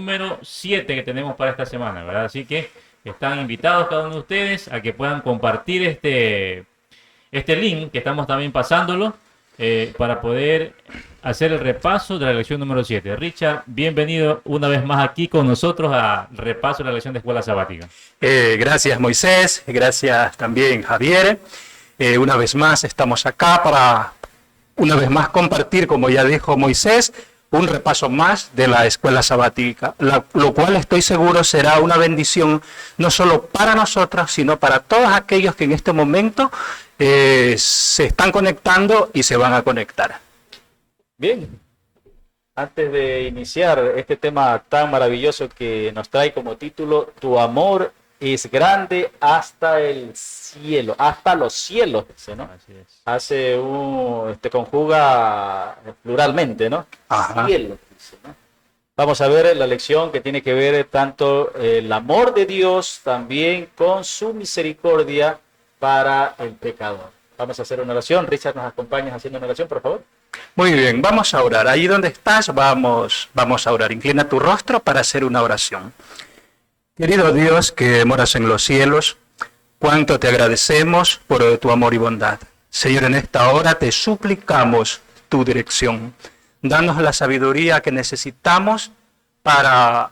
número 7 que tenemos para esta semana, ¿verdad? Así que están invitados cada uno de ustedes a que puedan compartir este link que estamos también pasándolo para poder hacer el repaso de la lección número 7. Richard, bienvenido una vez más aquí con nosotros al repaso de la lección de escuela sabática. Gracias Moisés, gracias también Javier. Una vez más estamos acá para una vez más compartir, como ya dijo Moisés, un repaso más de la escuela sabática, lo cual estoy seguro será una bendición no solo para nosotros, sino para todos aquellos que en este momento se están conectando y se van a conectar. Bien, antes de iniciar este tema tan maravilloso que nos trae como título, Tu amor es grande hasta el cielo, hasta los cielos, dice, ¿no? Así es. Conjuga pluralmente, ¿no? Ajá. Cielo, dice, ¿no? Vamos a ver la lección que tiene que ver tanto el amor de Dios también con su misericordia para el pecador. Vamos a hacer una oración. Richard, ¿nos acompañas haciendo una oración, por favor? Muy bien, vamos a orar. Ahí donde estás, vamos a orar. Inclina tu rostro para hacer una oración. Querido Dios que moras en los cielos, cuánto te agradecemos por tu amor y bondad. Señor, en esta hora te suplicamos tu dirección. Danos la sabiduría que necesitamos para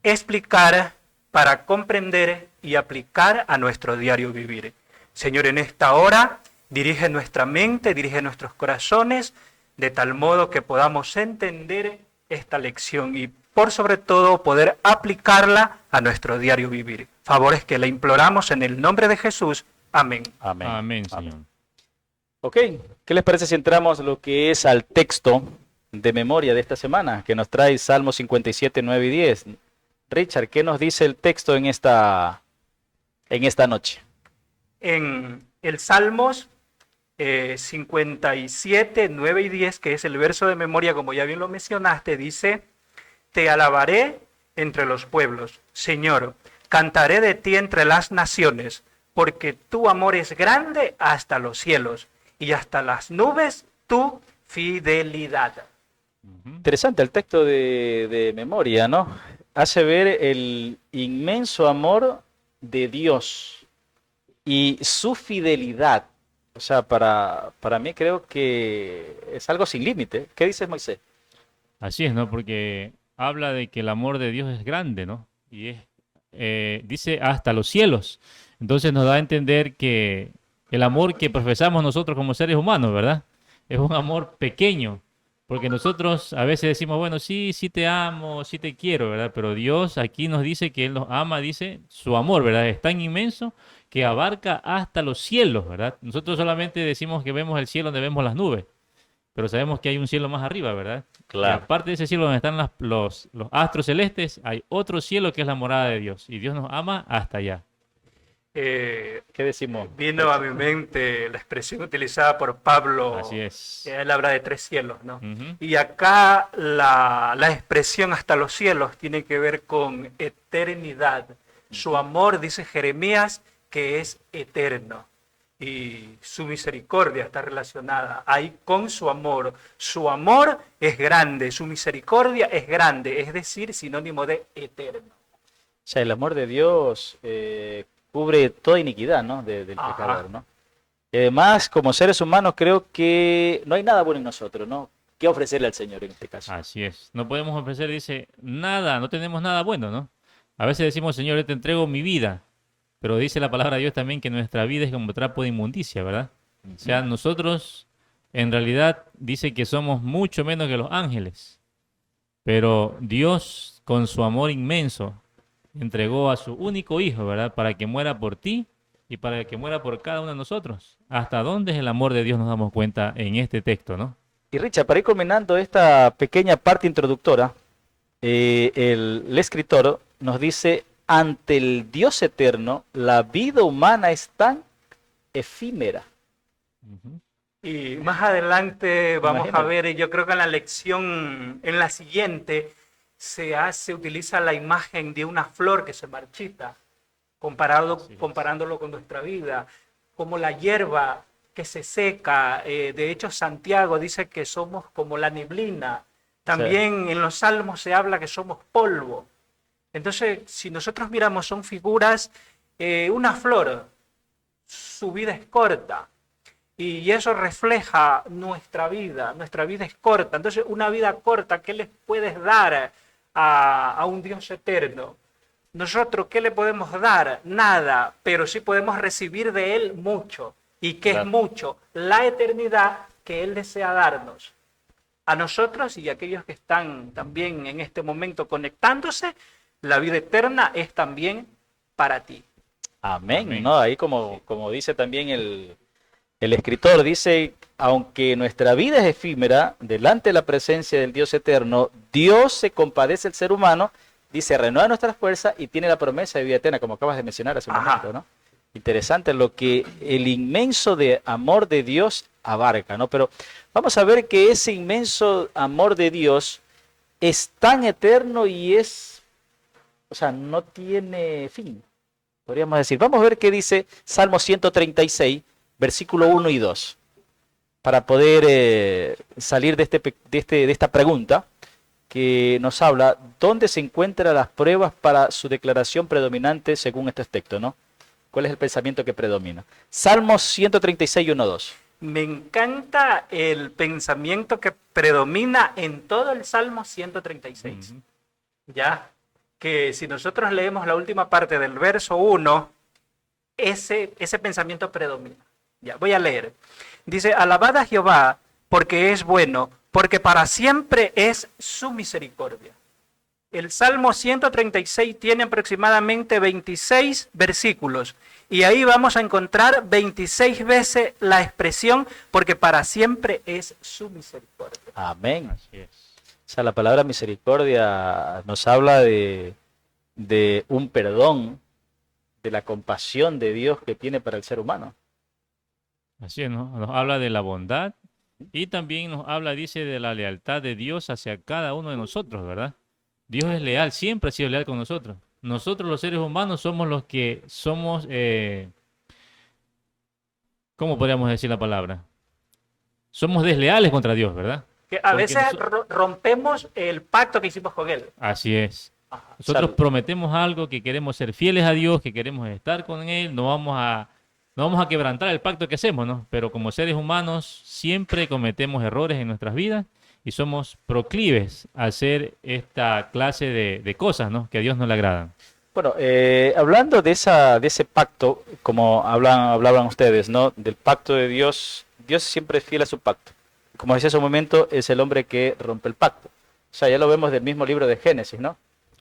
explicar, para comprender y aplicar a nuestro diario vivir. Señor, en esta hora dirige nuestra mente, dirige nuestros corazones, de tal modo que podamos entender esta lección y por sobre todo poder aplicarla a nuestro diario vivir. Favores que le imploramos en el nombre de Jesús. Amén. Amén. Amén, Señor. Ok, ¿qué les parece si entramos lo que es al texto de memoria de esta semana que nos trae Salmos 57, 9 y 10? Richard, ¿qué nos dice el texto en esta noche? En el Salmos 57, 9 y 10, que es el verso de memoria, como ya bien lo mencionaste, dice: Te alabaré entre los pueblos, Señor, cantaré de ti entre las naciones, porque tu amor es grande hasta los cielos, y hasta las nubes tu fidelidad. Interesante el texto de memoria, ¿no? Hace ver el inmenso amor de Dios y su fidelidad. O sea, para mí creo que es algo sin límite. ¿Qué dices, Moisés? Así es, ¿no? Porque habla de que el amor de Dios es grande, ¿no? Y dice hasta los cielos. Entonces nos da a entender que el amor que profesamos nosotros como seres humanos, ¿verdad? Es un amor pequeño, porque nosotros a veces decimos, bueno, sí, sí te amo, sí te quiero, ¿verdad? Pero Dios aquí nos dice que Él nos ama, dice, su amor, ¿verdad? Es tan inmenso que abarca hasta los cielos, ¿verdad? Nosotros solamente decimos que vemos el cielo donde vemos las nubes, pero sabemos que hay un cielo más arriba, ¿verdad? Claro. Y aparte de ese cielo donde están los astros celestes, hay otro cielo que es la morada de Dios, y Dios nos ama hasta allá. ¿Qué decimos? Vino a mi mente la expresión utilizada por Pablo. Así es. Él habla de 3 cielos, ¿no? Ujú. Y acá la expresión hasta los cielos tiene que ver con eternidad. Su amor, dice Jeremías, que es eterno. Y su misericordia está relacionada ahí con su amor. Su amor es grande, su misericordia es grande, es decir, sinónimo de eterno. O sea, el amor de Dios cubre toda iniquidad, ¿no? Del Ajá. pecador, ¿no? Y además, como seres humanos, creo que no hay nada bueno en nosotros, ¿no? ¿Qué ofrecerle al Señor en este caso? Así es. No podemos ofrecer, dice, nada, no tenemos nada bueno, ¿no? A veces decimos, Señor, yo te entrego mi vida, pero dice la palabra de Dios también que nuestra vida es como trapo de inmundicia, ¿verdad? O sea, nosotros en realidad dice que somos mucho menos que los ángeles, pero Dios con su amor inmenso entregó a su único hijo, ¿verdad? Para que muera por ti y para que muera por cada uno de nosotros. ¿Hasta dónde es el amor de Dios? Nos damos cuenta en este texto, ¿no? Y Richard, para ir culminando esta pequeña parte introductora, el escritor nos dice, ante el Dios eterno, la vida humana es tan efímera. Ujú. Y más adelante vamos a Imagínate. ver, yo creo que en la lección, en la siguiente, se utiliza la imagen de una flor que se marchita, comparándolo con nuestra vida, como la hierba que se seca. De hecho, Santiago dice que somos como la neblina También en los salmos se habla que somos polvo. Entonces, si nosotros miramos, son figuras, una flor, su vida es corta. Y eso refleja nuestra vida es corta. Entonces, una vida corta, ¿qué les puedes dar a un Dios eterno? Nosotros, ¿qué le podemos dar? Nada, pero sí podemos recibir de Él mucho. ¿Y qué es mucho? La eternidad que Él desea darnos. A nosotros y a aquellos que están también en este momento conectándose, la vida eterna es también para ti. Amén, Amén. ¿no? Ahí como dice también el escritor, dice, aunque nuestra vida es efímera, delante de la presencia del Dios eterno, Dios se compadece del ser humano, dice, renueva nuestras fuerzas y tiene la promesa de vida eterna, como acabas de mencionar hace un momento, ¿no? Interesante lo que el inmenso amor de Dios abarca, ¿no? Pero vamos a ver que ese inmenso amor de Dios es tan eterno y o sea, no tiene fin, podríamos decir. Vamos a ver qué dice Salmo 136, versículo 1 y 2, para poder salir de esta pregunta que nos habla, ¿dónde se encuentran las pruebas para su declaración predominante según este texto, ¿no? ¿Cuál es el pensamiento que predomina? Salmos 136, 1, 2. Me encanta el pensamiento que predomina en todo el Salmo 136. Ya, que si nosotros leemos la última parte del verso 1, ese pensamiento predomina. Ya, voy a leer. Dice, alabad a Jehová porque es bueno, porque para siempre es su misericordia. El Salmo 136 tiene aproximadamente 26 versículos y ahí vamos a encontrar 26 veces la expresión porque para siempre es su misericordia. Amén. Así es. O sea, la palabra misericordia nos habla de un perdón, de la compasión de Dios que tiene para el ser humano. Así es, ¿no? Nos habla de la bondad y también nos habla, dice, de la lealtad de Dios hacia cada uno de nosotros, ¿verdad? Dios es leal, siempre ha sido leal con nosotros. Nosotros los seres humanos somos los que somos, ¿cómo podríamos decir la palabra? Somos desleales contra Dios, ¿verdad? Que a Porque veces rompemos el pacto que hicimos con Él. Así es. Ajá. Nosotros prometemos algo, que queremos ser fieles a Dios, que queremos estar con Él, no vamos a quebrantar el pacto que hacemos, ¿no? Pero como seres humanos siempre cometemos errores en nuestras vidas y somos proclives a hacer esta clase de cosas, ¿no? Que a Dios no le agradan. Bueno, hablando de ese pacto, como hablaban ustedes, ¿no? Del pacto de Dios, Dios siempre es fiel a su pacto. Como decía hace un momento, es el hombre que rompe el pacto. O sea, ya lo vemos del mismo libro de Génesis, ¿no?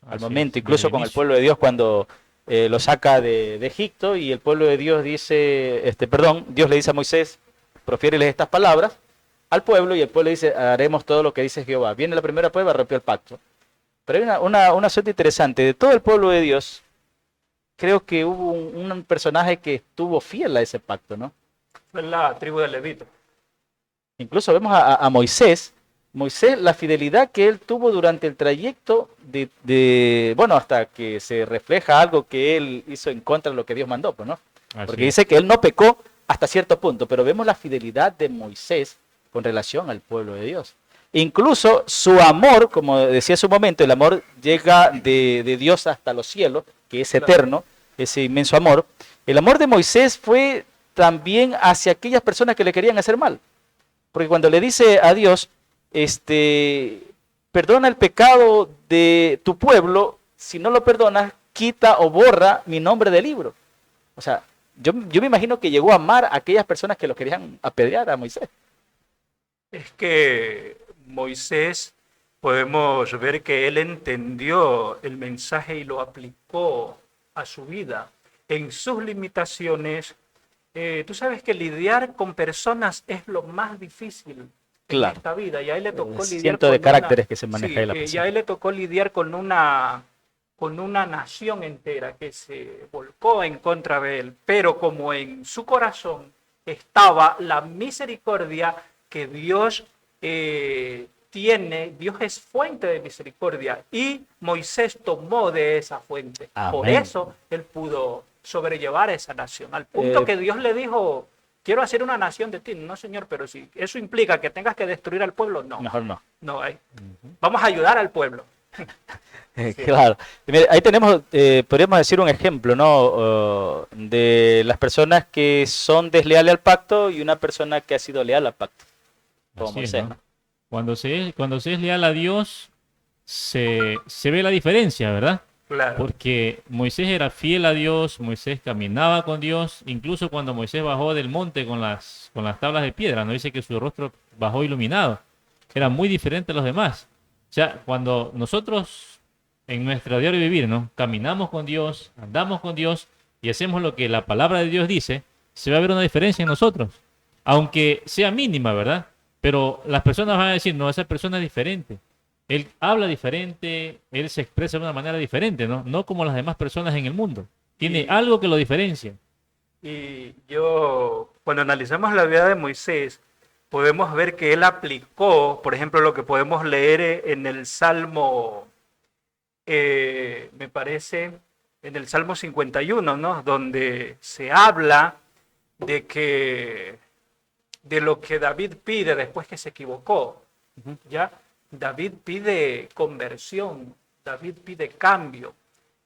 Al Así momento, es, incluso desde el con el inicio. pueblo de Dios cuando lo saca de Egipto y el pueblo de Dios dice, Dios le dice a Moisés, profiéreles estas palabras al pueblo y el pueblo dice, haremos todo lo que dice Jehová. Viene la primera prueba, rompió el pacto. Pero hay una suerte interesante, de todo el pueblo de Dios, creo que hubo un personaje que estuvo fiel a ese pacto, ¿no? Fue la tribu de Levito. Incluso vemos a Moisés, la fidelidad que él tuvo durante el trayecto bueno, hasta que se refleja algo que él hizo en contra de lo que Dios mandó, pues, ¿no? Así Porque es. dice que él no pecó hasta cierto punto, pero vemos la fidelidad de Moisés con relación al pueblo de Dios. Incluso su amor, como decía hace un momento, el amor llega de Dios hasta los cielos, que es eterno, ese inmenso amor. El amor de Moisés fue también hacia aquellas personas que le querían hacer mal. Porque cuando le dice a Dios, perdona el pecado de tu pueblo, si no lo perdonas, quita o borra mi nombre del libro. O sea, yo me imagino que llegó a amar a aquellas personas que lo querían apedrear a Moisés. Es que Moisés, podemos ver que él entendió el mensaje y lo aplicó a su vida. En sus limitaciones, tú sabes que lidiar con personas es lo más difícil en esta vida. Y a él le tocó lidiar Ciento de caracteres que se maneja en la y persona. a él le tocó lidiar con una nación entera que se volcó en contra de él. Pero como en su corazón estaba la misericordia que Dios tiene, Dios es fuente de misericordia y Moisés tomó de esa fuente. Amén. Por eso él pudo sobrellevar esa nación, al punto que Dios le dijo, quiero hacer una nación de ti. No, Señor, pero si eso implica que tengas que destruir al pueblo, no. Mejor no. No, vamos a ayudar al pueblo. Claro. Mira, ahí tenemos, podríamos decir un ejemplo, ¿no? De las personas que son desleales al pacto y una persona que ha sido leal al pacto. Como Así es, Moisés, ¿no? ¿no? Cuando se es leal a Dios, se ve la diferencia, ¿verdad? Claro. Porque Moisés era fiel a Dios, Moisés caminaba con Dios, incluso cuando Moisés bajó del monte con las tablas de piedra, no dice que su rostro bajó iluminado, era muy diferente a los demás. O sea, cuando nosotros en nuestro diario vivir, ¿no? Caminamos con Dios, andamos con Dios y hacemos lo que la palabra de Dios dice, se va a ver una diferencia en nosotros, aunque sea mínima, ¿verdad? Pero las personas van a decir, no, esa persona es diferente. Él habla diferente, él se expresa de una manera diferente, ¿no? No como las demás personas en el mundo. Tiene algo que lo diferencia. Y yo, cuando analizamos la vida de Moisés, podemos ver que él aplicó, por ejemplo, lo que podemos leer en el Salmo, me parece, en el Salmo 51, ¿no? Donde se habla de lo que David pide después que se equivocó, ¿ya? David pide conversión, David pide cambio.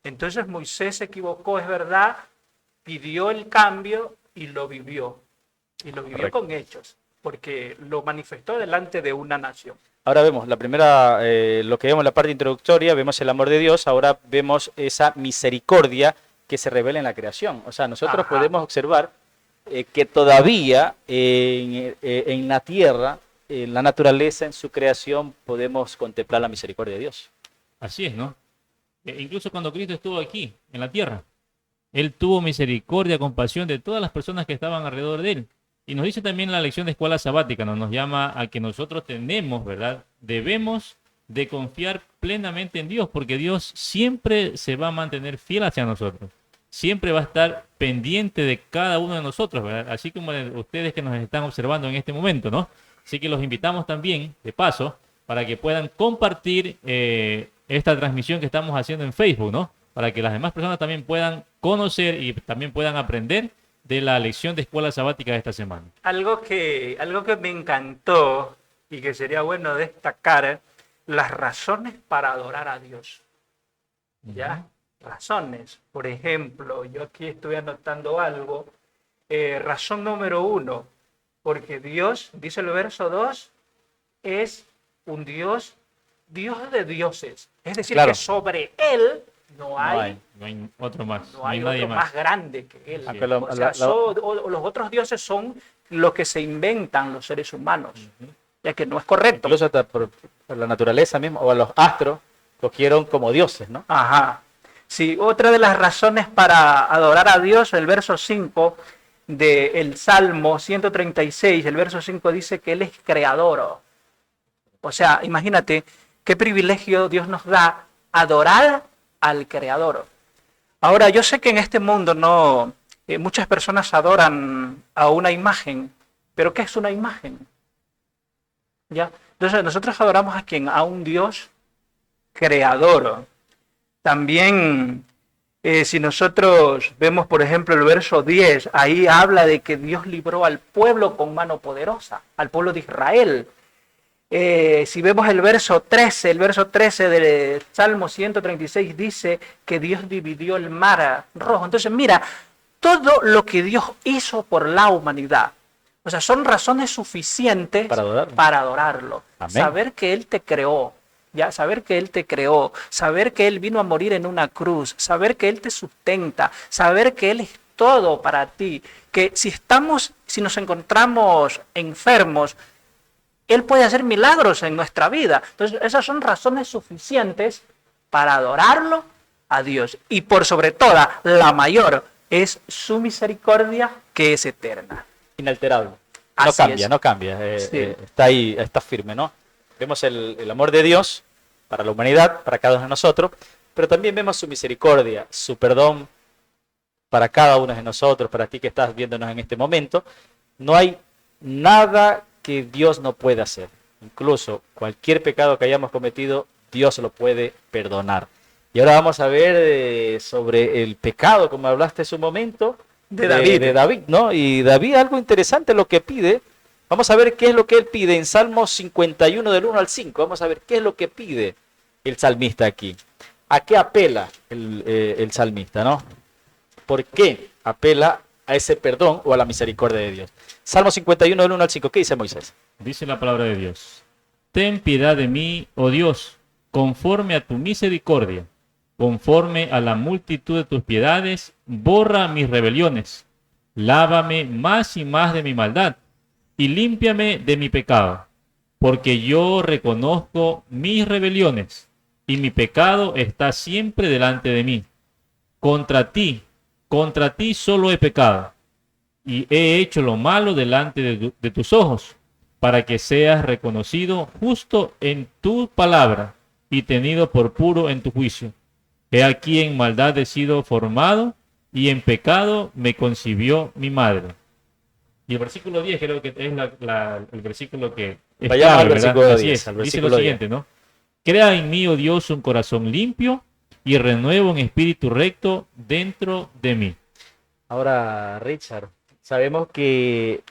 Entonces Moisés se equivocó, es verdad, pidió el cambio y lo vivió. Y lo vivió Correcto. con hechos, porque lo manifestó delante de una nación. Ahora vemos la primera, lo que vemos en la parte introductoria, vemos el amor de Dios, ahora vemos esa misericordia que se revela en la creación. O sea, nosotros Ajá. podemos observar que todavía en la tierra, en la naturaleza, en su creación, podemos contemplar la misericordia de Dios. Así es, ¿no? Incluso cuando Cristo estuvo aquí, en la tierra, Él tuvo misericordia, compasión de todas las personas que estaban alrededor de Él. Y nos dice también la lección de escuela sabática, nos llama a que nosotros tenemos, ¿verdad? Debemos de confiar plenamente en Dios, porque Dios siempre se va a mantener fiel hacia nosotros. Siempre va a estar pendiente de cada uno de nosotros, ¿verdad? Así como de ustedes que nos están observando en este momento, ¿no? Así que los invitamos también, de paso, para que puedan compartir esta transmisión que estamos haciendo en Facebook, ¿no? Para que las demás personas también puedan conocer y también puedan aprender de la lección de escuela sabática de esta semana. Algo que me encantó y que sería bueno destacar, las razones para adorar a Dios. ¿Ya? Razones. Por ejemplo, yo aquí estoy anotando algo. Razón número 1, porque Dios, dice el verso 2, es un Dios de dioses. Es decir, Claro. que sobre Él no hay otro más, no hay nadie otro más grande que Él. Así es. O sea, los otros dioses son los que se inventan los seres humanos, ya que no es correcto. Incluso hasta por la naturaleza misma, o a los astros, cogieron como dioses, ¿no? Ajá. Sí, otra de las razones para adorar a Dios, el verso 5 del Salmo 136, el verso 5 dice que Él es creador. O sea, imagínate qué privilegio Dios nos da adorar al creador. Ahora, yo sé que en este mundo no muchas personas adoran a una imagen, pero ¿qué es una imagen? ¿Ya? Entonces nosotros adoramos a quién, a un Dios creador. También, si nosotros vemos, por ejemplo, el verso 10, ahí habla de que Dios libró al pueblo con mano poderosa, al pueblo de Israel. Si vemos el verso 13 del Salmo 136 dice que Dios dividió el mar rojo. Entonces, mira, todo lo que Dios hizo por la humanidad, o sea, son razones suficientes para adorarlo. Amén. Saber que Él te creó, ya, saber que Él te creó, saber que Él vino a morir en una cruz, saber que Él te sustenta, saber que Él es todo para ti, que si nos encontramos enfermos, Él puede hacer milagros en nuestra vida. Entonces, esas son razones suficientes para adorarlo a Dios. Y por sobre todas, la mayor es su misericordia, que es eterna. Inalterable. No Así cambia, es. no cambia. Sí. Está ahí, está firme, ¿no? Vemos el amor de Dios para la humanidad, para cada uno de nosotros, pero también vemos su misericordia, su perdón para cada uno de nosotros, para ti que estás viéndonos en este momento. No hay nada que Dios no puede hacer. Incluso cualquier pecado que hayamos cometido, Dios lo puede perdonar. Y ahora vamos a ver sobre el pecado, como hablaste hace un momento, De David. de David, ¿no? Y David, algo interesante lo que pide. Vamos a ver qué es lo que él pide en Salmos 51 del 1 al 5. Vamos a ver qué es lo que pide el salmista aquí. ¿A qué apela el salmista, no? ¿Por qué apela a ese perdón o a la misericordia de Dios? Salmo 51 del 1 al 5. ¿Qué dice Moisés? Dice la palabra de Dios. Ten piedad de mí, oh Dios, conforme a tu misericordia, conforme a la multitud de tus piedades, borra mis rebeliones. Lávame más y más de mi maldad y límpiame de mi pecado, porque yo reconozco mis rebeliones y mi pecado está siempre delante de mí. Contra ti solo he pecado y he hecho lo malo delante de tus ojos, para que seas reconocido justo en tu palabra y tenido por puro en tu juicio. He aquí en maldad he sido formado y en pecado me concibió mi madre. Y el versículo 10 creo que es el versículo que es Vayamos clave, al ¿verdad? versículo Así 10, es. al Dice versículo lo siguiente, ¿no? Crea en mí, oh Dios, un corazón limpio y renuevo un espíritu recto dentro de mí. Ahora, Richard, sabemos que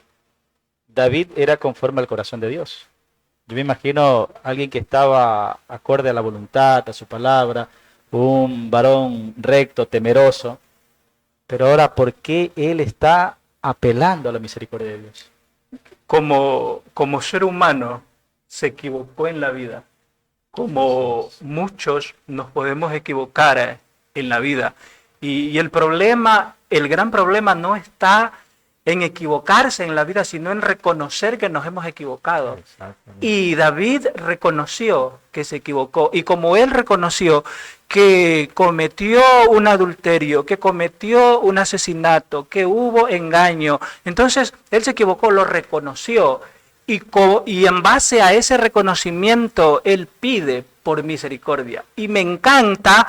David era conforme al corazón de Dios. Yo me imagino alguien que estaba acorde a la voluntad, a su palabra, un varón recto, temeroso. Pero ahora, ¿por qué él está apelando a la misericordia de Dios? Como ser humano se equivocó en la vida, como muchos nos podemos equivocar en la vida. Y el problema, el gran problema no está en equivocarse en la vida, sino en reconocer que nos hemos equivocado. Y David reconoció que se equivocó. Y como él reconoció que cometió un adulterio, que cometió un asesinato, que hubo engaño, entonces él se equivocó, lo reconoció. Y en base a ese reconocimiento, él pide por misericordia. Y me encanta,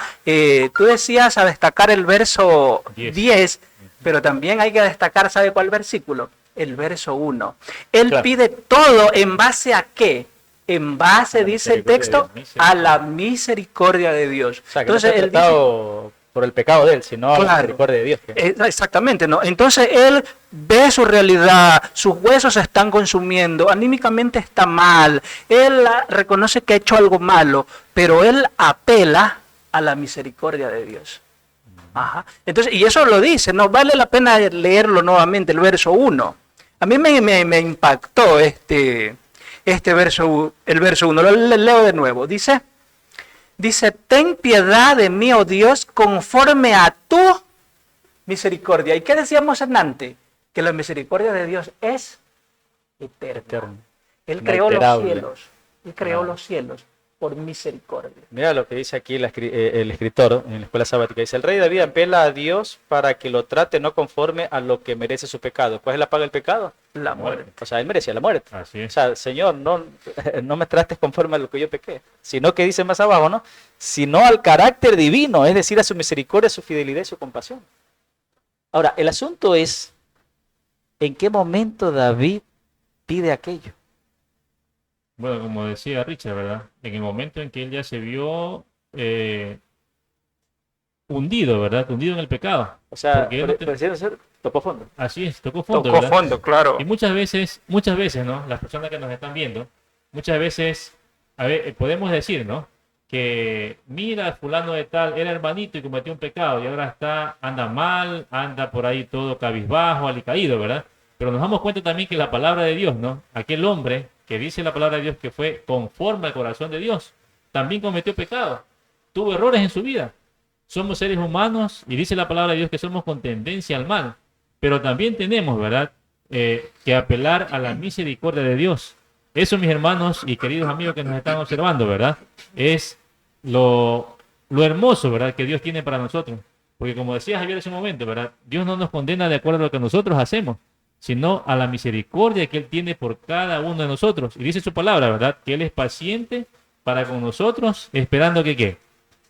tú decías a destacar el verso 10, pero también hay que destacar, ¿sabe cuál versículo? El verso 1. Él Claro. pide todo en base a qué? En base, dice el texto, a la misericordia de Dios. O sea, que Entonces no está él dice, tratado por el pecado de él, sino a la Claro. misericordia de Dios. exactamente, ¿no? Entonces él ve su realidad, sus huesos se están consumiendo, anímicamente está mal, él reconoce que ha hecho algo malo, pero él apela a la misericordia de Dios. Ajá. Entonces, y eso lo dice, no vale la pena leerlo nuevamente, el verso 1. A mí me impactó este verso, el verso 1, lo leo de nuevo, dice, ten piedad de mí, oh Dios, conforme a tu misericordia. ¿Y qué decíamos antes? Que la misericordia de Dios es eterna. Él creó los Inalterable. cielos. Él creó los cielos por misericordia. Mira lo que dice aquí el escritor en la escuela sabática. Dice, el rey David apela a Dios para que lo trate no conforme a lo que merece su pecado. ¿Cuál es la paga del pecado? La muerte. O sea, él merecía la muerte. Así O es. sea, Señor, no me trates conforme a lo que yo pequé, sino que dice más abajo, ¿no? Sino al carácter divino, es decir, a su misericordia, su fidelidad y su compasión. Ahora, el asunto es, ¿en qué momento David pide aquello? Bueno, como decía Richard, ¿verdad? En el momento en que él ya se vio hundido, ¿verdad? Hundido en el pecado. O sea, Porque él no te- pareciera ser topó fondo. Así es, tocó fondo, Tocó ¿verdad? fondo, claro. Y muchas veces, ¿no? Las personas que nos están viendo, muchas veces podemos decir, ¿no? Que mira, fulano de tal era hermanito y cometió un pecado y ahora anda mal, anda por ahí todo cabizbajo, alicaído, ¿verdad? Pero nos damos cuenta también que la palabra de Dios, ¿no? Aquel hombre que dice la palabra de Dios que fue conforme al corazón de Dios, también cometió pecado, tuvo errores en su vida. Somos seres humanos y dice la palabra de Dios que somos con tendencia al mal, pero también tenemos, ¿verdad? Que apelar a la misericordia de Dios. Eso, mis hermanos y queridos amigos que nos están observando, ¿verdad? Es lo hermoso, ¿verdad? Que Dios tiene para nosotros. Porque como decía Javier hace un momento, ¿verdad? Dios no nos condena de acuerdo a lo que nosotros hacemos, sino a la misericordia que Él tiene por cada uno de nosotros. Y dice su palabra, ¿verdad? Que Él es paciente para con nosotros, esperando que ¿qué?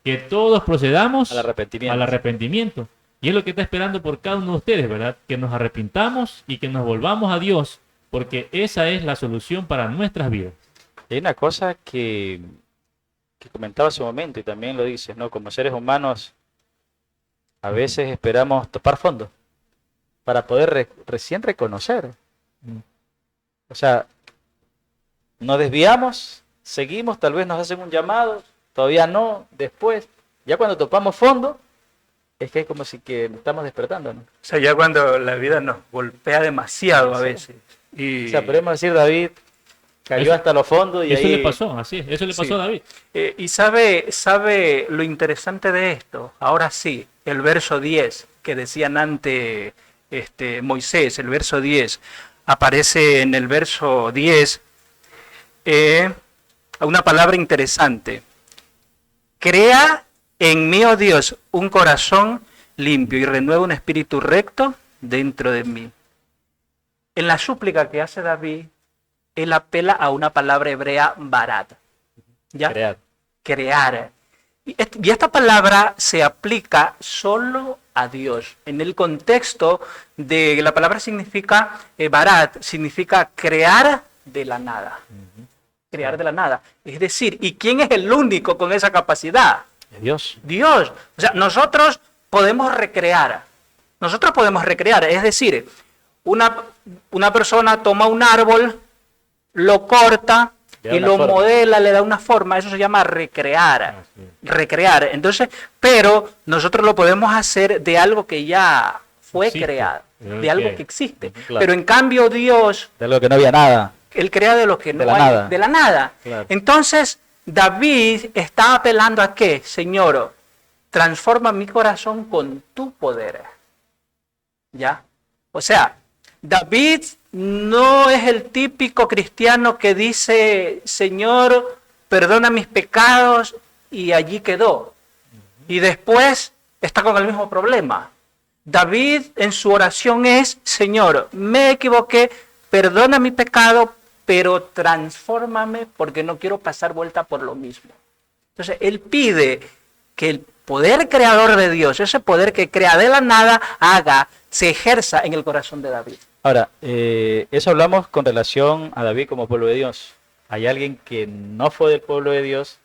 Que todos procedamos Al arrepentimiento. al arrepentimiento. Y es lo que está esperando por cada uno de ustedes, ¿verdad? Que nos arrepintamos y que nos volvamos a Dios, porque esa es la solución para nuestras vidas. Hay una cosa que comentaba hace un momento y también lo dices, ¿no? Como seres humanos a veces esperamos topar fondo. para poder recién reconocer. O sea, nos desviamos, seguimos, tal vez nos hacen un llamado, todavía no, después, ya cuando topamos fondo, es que es como si que estamos despertando, ¿no? O sea, ya cuando la vida nos golpea demasiado a Sí. veces. Y, O sea, podemos decir, David cayó Eso- hasta lo fondo y Eso ahí... le pasó, así es, eso le pasó Sí. a David. y sabe lo interesante de esto. Ahora sí, el verso 10 que decían antes Moisés, el verso 10, aparece en el verso 10 una palabra interesante. Crea en mí, oh Dios, un corazón limpio y renueva un espíritu recto dentro de mí. En la súplica que hace David, él apela a una palabra hebrea, barat. ¿Ya? Crear. Crear. Y esta palabra se aplica solo a Dios. En el contexto de la palabra significa, barat, significa crear de la nada. Crear de la nada. Es decir, ¿y quién es el único con esa capacidad? Es Dios. Dios. O sea, nosotros podemos recrear. Nosotros podemos recrear. Es decir, una persona toma un árbol, lo corta Le da y una lo forma. modela, le da una forma. Eso se llama recrear. Así es. Recrear. Entonces, pero nosotros lo podemos hacer de algo que ya fue Existe. creado, De de algo que- que existe. Claro. Pero en cambio Dios, De algo que no había nada. Él crea de lo que no De la hay, nada. de la nada. Claro. Entonces, David está apelando a qué, Señor, transforma mi corazón con tu poder. ¿Ya? O sea, David no es el típico cristiano que dice, Señor, perdona mis pecados y allí quedó. Y después está con el mismo problema. David en su oración es, Señor, me equivoqué, perdona mi pecado, pero transfórmame porque no quiero pasar vuelta por lo mismo. Entonces, él pide que el poder creador de Dios, ese poder que crea de la nada, se ejerza en el corazón de David. Ahora, eso hablamos con relación a David como pueblo de Dios. Hay alguien que no fue del pueblo de Dios,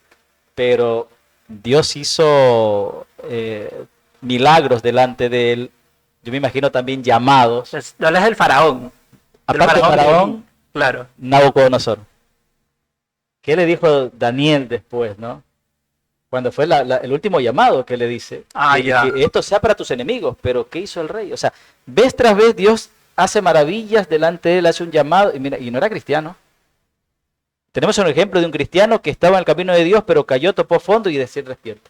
pero Dios hizo milagros delante de él. Yo me imagino también llamados. Entonces, hablas del faraón. Del Aparte de Faraón, claro. Nabucodonosor. ¿Qué le dijo Daniel después, no? Cuando fue el último llamado que le dice, Ya. que esto sea para tus enemigos, pero ¿qué hizo el rey? O sea, vez tras vez Dios hace maravillas delante de él, hace un llamado, y mira, y no era cristiano. Tenemos un ejemplo de un cristiano que estaba en el camino de Dios, pero cayó, topó fondo y decía despierta.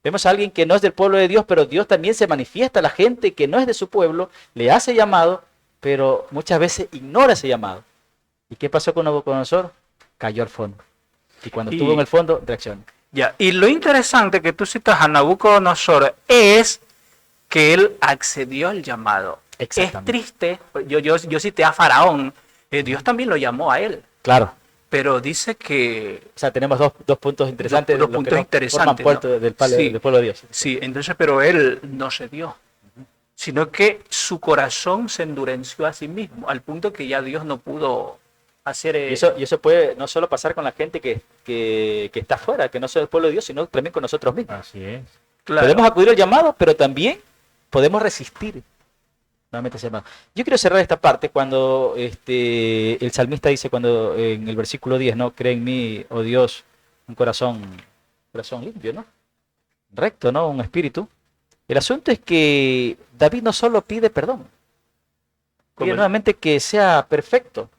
Vemos a alguien que no es del pueblo de Dios, pero Dios también se manifiesta a la gente que no es de su pueblo, le hace llamado, pero muchas veces ignora ese llamado. ¿Y qué pasó con Nabucodonosor? Cayó al fondo. Y cuando estuvo en el fondo, reaccionó. Ya. Y lo interesante que tú citas a Nabucodonosor es que él accedió al llamado. Es Exactamente. triste, yo cité a Faraón, Dios también lo llamó a él, Claro. pero dice que O sea, tenemos dos puntos interesantes. Dos los puntos que no interesantes, forman parte ¿no? Sí. del pueblo de Dios. sí, entonces, pero él no se dio, sino que su corazón se endureció a sí mismo, al punto que ya Dios no pudo hacer Y eso puede no solo pasar con la gente que está afuera, que no es del pueblo de Dios, sino también con nosotros mismos. Así es. claro. Podemos acudir al llamado, pero también podemos resistir nuevamente ese llamado. Yo quiero cerrar esta parte cuando el salmista dice, cuando en el versículo 10, ¿no? Crea en mí, oh Dios, un corazón limpio, ¿no? Recto, ¿no? Un espíritu. El asunto es que David no solo pide perdón, pide Como- nuevamente que sea perfecto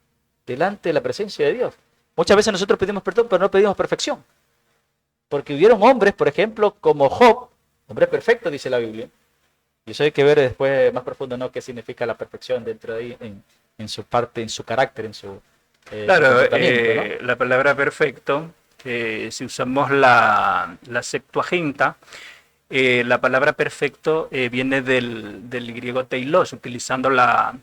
delante de la presencia de Dios. Muchas veces nosotros pedimos perdón, pero no pedimos perfección. Porque hubieron hombres, por ejemplo, como Job, hombre perfecto, dice la Biblia. Y eso hay que ver después más profundo, ¿no? Qué significa la perfección dentro de ahí, en su parte, en su carácter, en su Claro, comportamiento, ¿no? la palabra perfecto, si usamos la Septuaginta, la palabra perfecto viene del griego teilos, utilizando la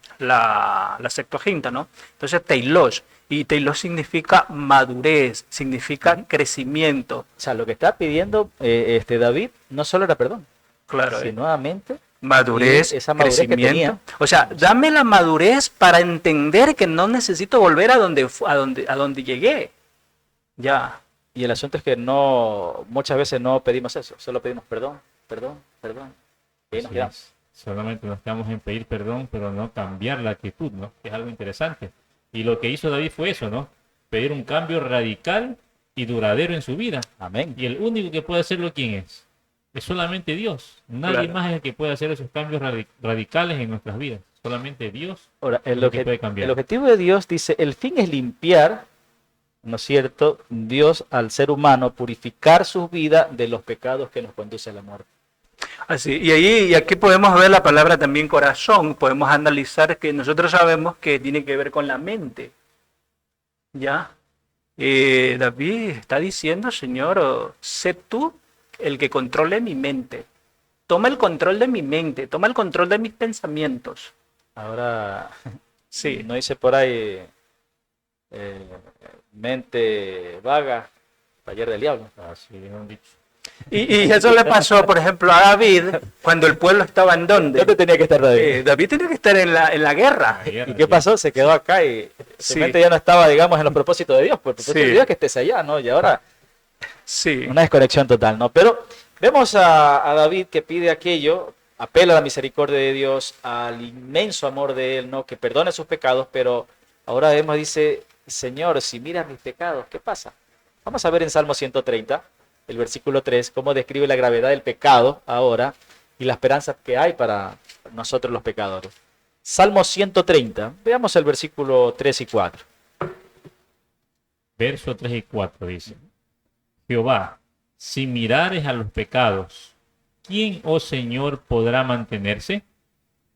Septuaginta, ¿no? Entonces, teilos, y teilos significa madurez, significa crecimiento. O sea, lo que está pidiendo David no solo era perdón, Claro, sino nuevamente madurez, y esa madurez que crecimiento. tenía. O sea, dame la madurez para entender que no necesito volver a donde llegué. Ya. Y el asunto es que muchas veces no pedimos eso, solo pedimos perdón, perdón, perdón. Y ahí nos Así quedamos. es. Solamente nos quedamos en pedir perdón, pero no cambiar la actitud, ¿no? Que es algo interesante. Y lo que hizo David fue eso, ¿no? Pedir un cambio radical y duradero en su vida. Amén. Y el único que puede hacerlo, ¿quién es? Es solamente Dios. Nadie Claro. más es el que puede hacer esos cambios radicales en nuestras vidas. Solamente Dios Ahora, es lo que puede cambiar. el objetivo de Dios dice, el fin es limpiar, ¿no es cierto? Dios al ser humano, purificar su vida de los pecados que nos conducen a la muerte. Así, y aquí podemos ver la palabra también corazón, podemos analizar que nosotros sabemos que tiene que ver con la mente. ¿Ya? David está diciendo, Señor, sé tú el que controle mi mente. Toma el control de mi mente, toma el control de mis pensamientos. Ahora, Sí, no dice por ahí, mente vaga, taller del diablo. Así es un dicho. y eso le pasó, por ejemplo, a David cuando el pueblo estaba en donde. ¿Dónde tenía que estar David? David tenía que estar en la guerra. La guerra, ¿Y qué sí. pasó? Se quedó acá y su Sí. mente ya no estaba, digamos, en los propósitos de Dios. Pues el propósito Sí. de Dios es que estés allá, ¿no? Y ahora Sí, una desconexión total, ¿no? Pero vemos a David que pide aquello, apela a la misericordia de Dios, al inmenso amor de Él, ¿no? Que perdone sus pecados, pero ahora vemos, dice, Señor, si miras mis pecados, ¿qué pasa? Vamos a ver en Salmo 130, el versículo 3, cómo describe la gravedad del pecado ahora y la esperanza que hay para nosotros los pecadores. Salmo 130, veamos el versículo 3 y 4. Verso 3 y 4 dice: Jehová, si mirares a los pecados, ¿quién, oh Señor, podrá mantenerse?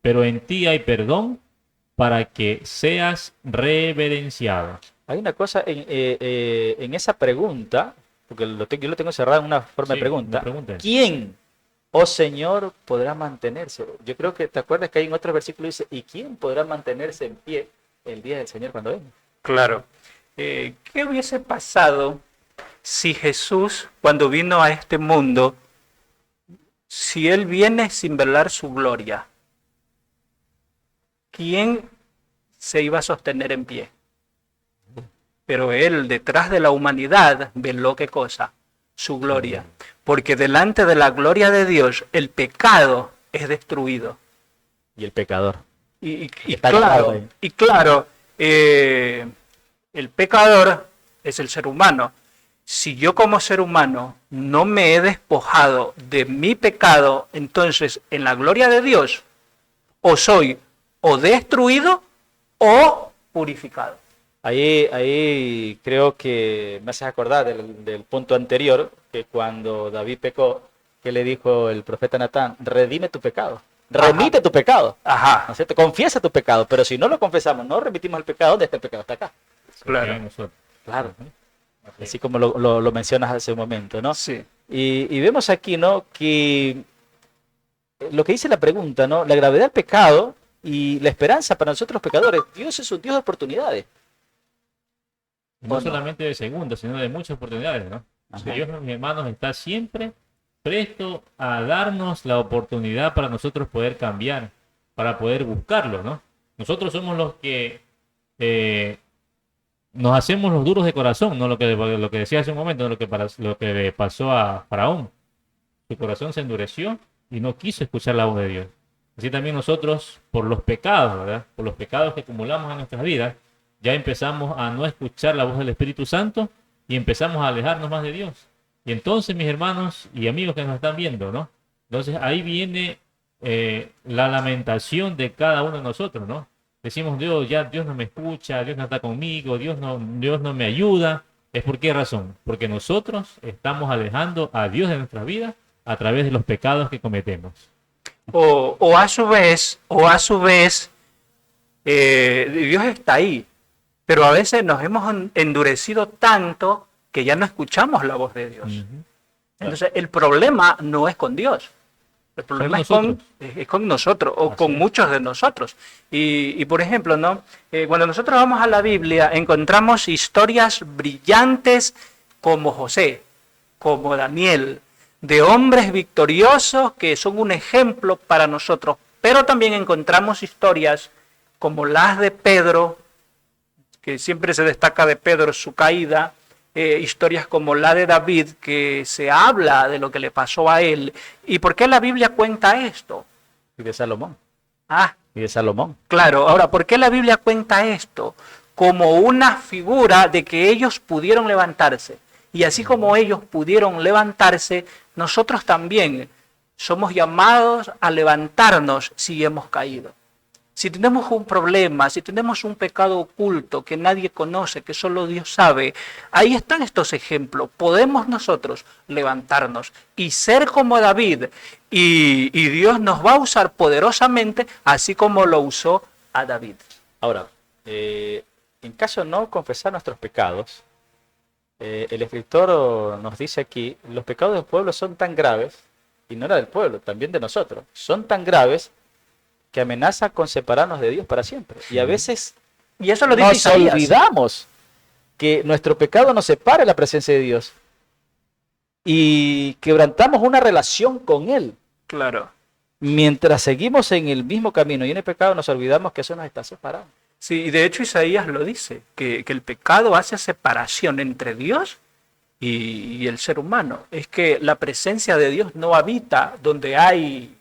Pero en ti hay perdón para que seas reverenciado. Hay una cosa en esa pregunta, porque yo lo tengo cerrado en una forma de Sí, pregunta. una pregunta. ¿Quién, oh Señor, podrá mantenerse? Yo creo que te acuerdas que hay en otro versículo dice, ¿y quién podrá mantenerse en pie el día del Señor cuando venga? claro. ¿Qué hubiese pasado si Jesús, cuando vino a este mundo, si Él viene sin velar su gloria? ¿Quién se iba a sostener en pie? Pero Él, detrás de la humanidad, veló qué cosa, su gloria. Porque delante de la gloria de Dios, el pecado es destruido. Y el pecador. Y Está claro claro, ahí. y claro, el pecador es el ser humano. Si yo como ser humano no me he despojado de mi pecado, entonces en la gloria de Dios o soy o destruido o purificado. Ahí creo que me haces acordar del punto anterior, que cuando David pecó, que le dijo el profeta Natán, redime tu pecado, remite tu pecado, ¿no Ajá, es cierto? Confiesa tu pecado, pero si no lo confesamos, no remitimos el pecado, ¿dónde está el pecado? Está acá. claro. En nosotros. Claro. Ok. Así como lo mencionas hace un momento, ¿no? Sí, Y vemos aquí, ¿no? Que lo que dice la pregunta, ¿no? La gravedad del pecado y la esperanza para nosotros los pecadores. Dios es un Dios de oportunidades. No ¿O no? solamente de segundos, sino de muchas oportunidades, ¿no? Ajá. Dios, mis hermanos, está siempre presto a darnos la oportunidad para nosotros poder cambiar, para poder buscarlo, ¿no? Nosotros somos los que nos hacemos los duros de corazón, ¿no? Lo que decía hace un momento, ¿no? Lo que le pasó a Faraón. Su corazón se endureció y no quiso escuchar la voz de Dios. Así también nosotros, por los pecados, ¿verdad? Por los pecados que acumulamos en nuestras vidas, ya empezamos a no escuchar la voz del Espíritu Santo y empezamos a alejarnos más de Dios. Y entonces, mis hermanos y amigos que nos están viendo, ¿no? Entonces ahí viene la lamentación de cada uno de nosotros, ¿no? Decimos, Dios no me escucha, Dios no está conmigo, Dios no me ayuda. ¿Es por qué razón? Porque nosotros estamos alejando a Dios de nuestra vida a través de los pecados que cometemos. o a su vez, Dios está ahí, pero a veces nos hemos endurecido tanto que ya no escuchamos la voz de Dios. Ujú. Entonces, el problema no es con Dios, el problema Somos es con nosotros o Así con es. muchos de nosotros. Y por ejemplo, ¿no? Cuando nosotros vamos a la Biblia, encontramos historias brillantes como José, como Daniel, de hombres victoriosos que son un ejemplo para nosotros, pero también encontramos historias como las de Pedro, que siempre se destaca de Pedro su caída, historias como la de David, que se habla de lo que le pasó a él. ¿Y por qué la Biblia cuenta esto? Y de Salomón. Ah, Y de Salomón. claro. Ahora, ¿por qué la Biblia cuenta esto? Como una figura de que ellos pudieron levantarse. Y así como ellos pudieron levantarse, nosotros también somos llamados a levantarnos si hemos caído. Si tenemos un problema, si tenemos un pecado oculto que nadie conoce, que solo Dios sabe, ahí están estos ejemplos. Podemos nosotros levantarnos y ser como David, y Dios nos va a usar poderosamente, así como lo usó a David. Ahora, en caso de no confesar nuestros pecados, el escritor nos dice aquí, los pecados del pueblo son tan graves, y no era del pueblo, también de nosotros, son tan graves que amenaza con separarnos de Dios para siempre. Y a veces Y eso lo dice nos Isaías. olvidamos que nuestro pecado nos separa de la presencia de Dios y quebrantamos una relación con Él. Claro. Mientras seguimos en el mismo camino y en el pecado, nos olvidamos que eso nos está separando. Sí, y de hecho Isaías lo dice, que el pecado hace separación entre Dios y el ser humano. Es que la presencia de Dios no habita donde hay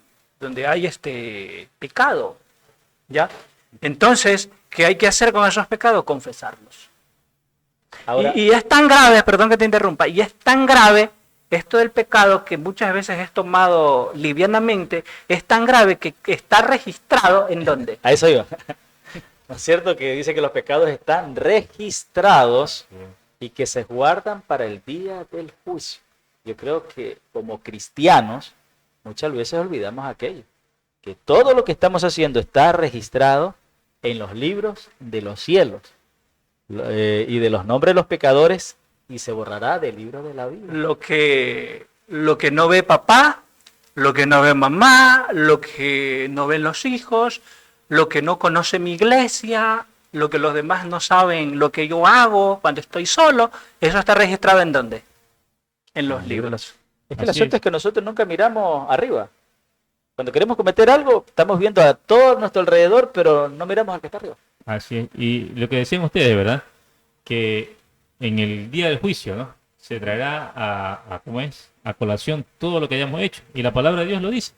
pecado, ¿ya? Entonces, ¿qué hay que hacer con esos pecados? Confesarlos. Ahora, Y es tan grave, perdón que te interrumpa, y es tan grave esto del pecado que muchas veces es tomado livianamente, es tan grave que está registrado en dónde. a eso iba. ¿No es cierto que dice que los pecados están registrados y que se guardan para el día del juicio? Yo creo que como cristianos muchas veces olvidamos aquello, que todo lo que estamos haciendo está registrado en los libros de los cielos y de los nombres de los pecadores, y se borrará del libro de la vida. Lo que no ve papá, lo que no ve mamá, lo que no ven los hijos, lo que no conoce mi iglesia, lo que los demás no saben, lo que yo hago cuando estoy solo, eso está registrado ¿en dónde? En los libros. Es que el Así asunto es. es que nosotros nunca miramos arriba. Cuando queremos cometer algo, estamos viendo a todo nuestro alrededor, pero no miramos al que está arriba. Así es. Y lo que decían ustedes, ¿verdad? Que en el día del juicio, ¿no? Se traerá ¿cómo es? A colación todo lo que hayamos hecho. Y la palabra de Dios lo dice.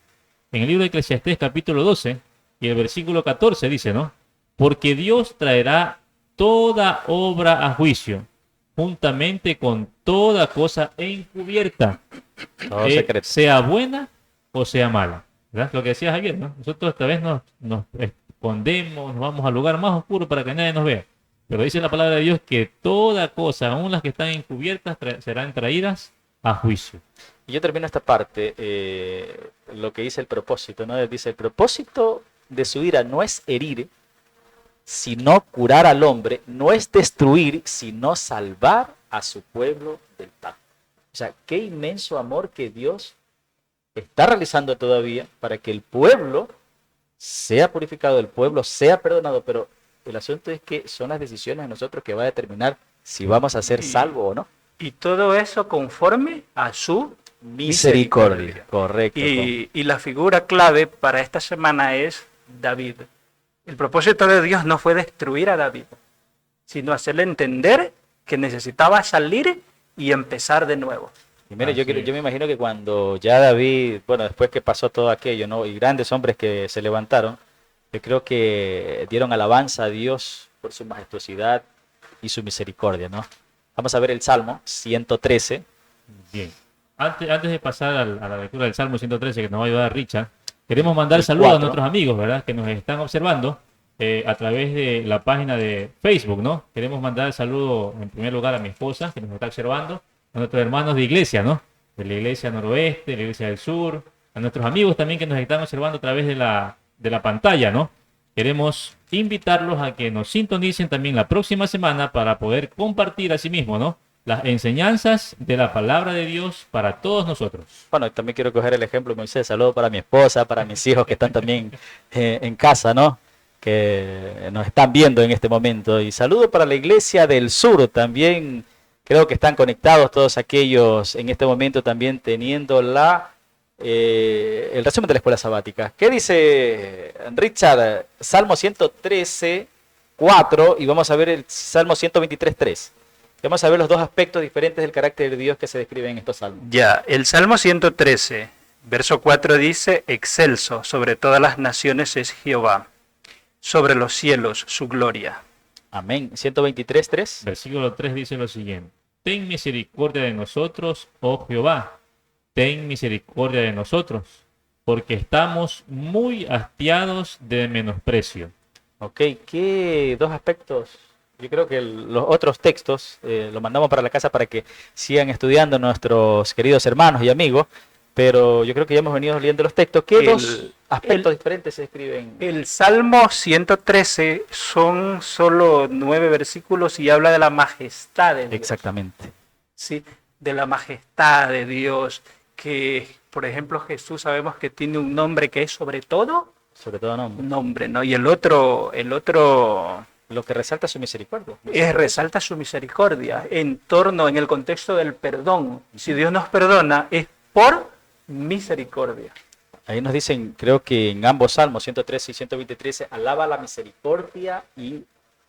En el libro de Eclesiastés capítulo 12 y el versículo 14 dice, ¿no? Porque Dios traerá toda obra a juicio, juntamente con toda cosa encubierta, Todo secreto. sea buena o sea mala. ¿Verdad? Lo que decías ayer, ¿no? Nosotros esta vez nos escondemos, nos vamos al lugar más oscuro para que nadie nos vea. Pero dice la palabra de Dios que toda cosa, aun las que están encubiertas, serán traídas a juicio. Y yo termino esta parte, lo que dice el propósito, ¿no? Dice, el propósito de su ira no es herir, sino curar al hombre, no es destruir, sino salvar a su pueblo del pacto. O sea, qué inmenso amor que Dios está realizando todavía para que el pueblo sea purificado, el pueblo sea perdonado, pero el asunto es que son las decisiones de nosotros que va a determinar si vamos a ser salvos o no. Y todo eso conforme a su Misericordia. Correcto. Y la figura clave para esta semana es David. El propósito de Dios no fue destruir a David, sino hacerle entender que necesitaba salir y empezar de nuevo. Y mire, Así yo es. me imagino que cuando ya David, bueno, después que pasó todo aquello, ¿no? Y grandes hombres que se levantaron, yo creo que dieron alabanza a Dios por su majestuosidad y su misericordia, ¿no? Vamos a ver el Salmo 113. Bien. Antes de pasar a la lectura del Salmo 113 que nos va a ayudar Richard, queremos mandar El saludos a 4. nuestros amigos, ¿verdad? Que nos están observando a través de la página de Facebook, ¿no? Queremos mandar saludo en primer lugar a mi esposa, que nos está observando, a nuestros hermanos de iglesia, ¿no? De la iglesia noroeste, de la iglesia del sur, a nuestros amigos también que nos están observando a través de la pantalla, ¿no? Queremos invitarlos a que nos sintonicen también la próxima semana para poder compartir a sí mismo, ¿no? Las enseñanzas de la palabra de Dios para todos nosotros. Bueno, también quiero coger el ejemplo de Moisés. Saludo para mi esposa, para mis hijos que están también en casa, ¿no? Que nos están viendo en este momento. Y saludo para la iglesia del sur también. Creo que están conectados todos aquellos en este momento también teniendo el resumen de la escuela sabática. ¿Qué dice Richard? Salmo 113, 4, y vamos a ver el Salmo 123, 3. Vamos a ver los dos aspectos diferentes del carácter de Dios que se describen en estos salmos. Ya, el Salmo 113 Verso 4 dice, excelso sobre todas las naciones es Jehová, sobre los cielos su gloria. Amén. 123:3. Versículo 3 dice lo siguiente. Ten misericordia de nosotros, oh Jehová, ten misericordia de nosotros, porque estamos muy hastiados de menosprecio. Ok, ¿qué dos aspectos? Yo creo que los otros textos los mandamos para la casa para que sigan estudiando nuestros queridos hermanos y amigos, pero yo creo que ya hemos venido leyendo los textos. ¿Qué dos aspectos diferentes se escriben? El Salmo 113 son solo 9 versículos y habla de la majestad de Dios. Exactamente. ¿Sí? De la majestad de Dios, que por ejemplo Jesús sabemos que tiene un nombre que es sobre todo Sobre todo no. un nombre, ¿no? Y el otro Lo que resalta es su misericordia. resalta su misericordia en el contexto del perdón. Si Dios nos perdona es por misericordia. Ahí nos dicen, creo que en ambos salmos, 113 y 123, alaba la misericordia y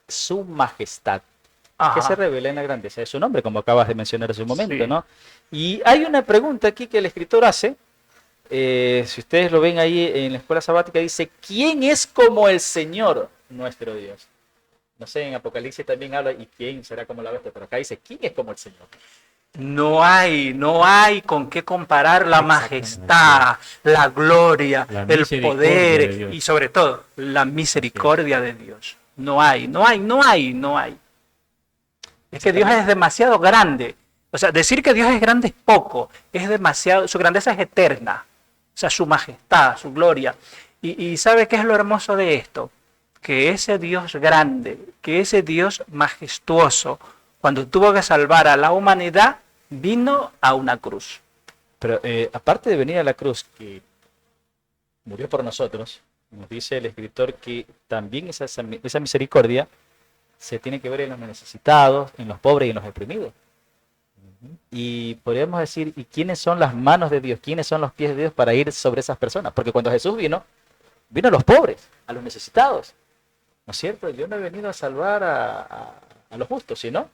su majestad, que se revela en la grandeza de su nombre, como acabas de mencionar hace un momento, Sí. ¿no? Y hay una pregunta aquí que el escritor hace, si ustedes lo ven ahí en la escuela sabática, dice, ¿quién es como el Señor nuestro Dios? No sé, en Apocalipsis también habla, ¿y quién será como la bestia? Pero acá dice, ¿quién es como el Señor? No hay con qué comparar la majestad, la gloria, La el misericordia poder de Dios. y sobre todo la misericordia de Dios. No hay. Es que Dios es demasiado grande. O sea, decir que Dios es grande es poco, es demasiado, su grandeza es eterna. O sea, su majestad, su gloria. Y ¿sabe qué es lo hermoso de esto? Que ese Dios grande, que ese Dios majestuoso, cuando tuvo que salvar a la humanidad, vino a una cruz. Pero aparte de venir a la cruz, que murió por nosotros, nos dice el escritor que también esa misericordia se tiene que ver en los necesitados, en los pobres y en los oprimidos. Y podríamos decir, ¿y quiénes son las manos de Dios? ¿Quiénes son los pies de Dios para ir sobre esas personas? Porque cuando Jesús vino a los pobres, a los necesitados. ¿No es cierto? Yo no he venido a salvar a los justos, sino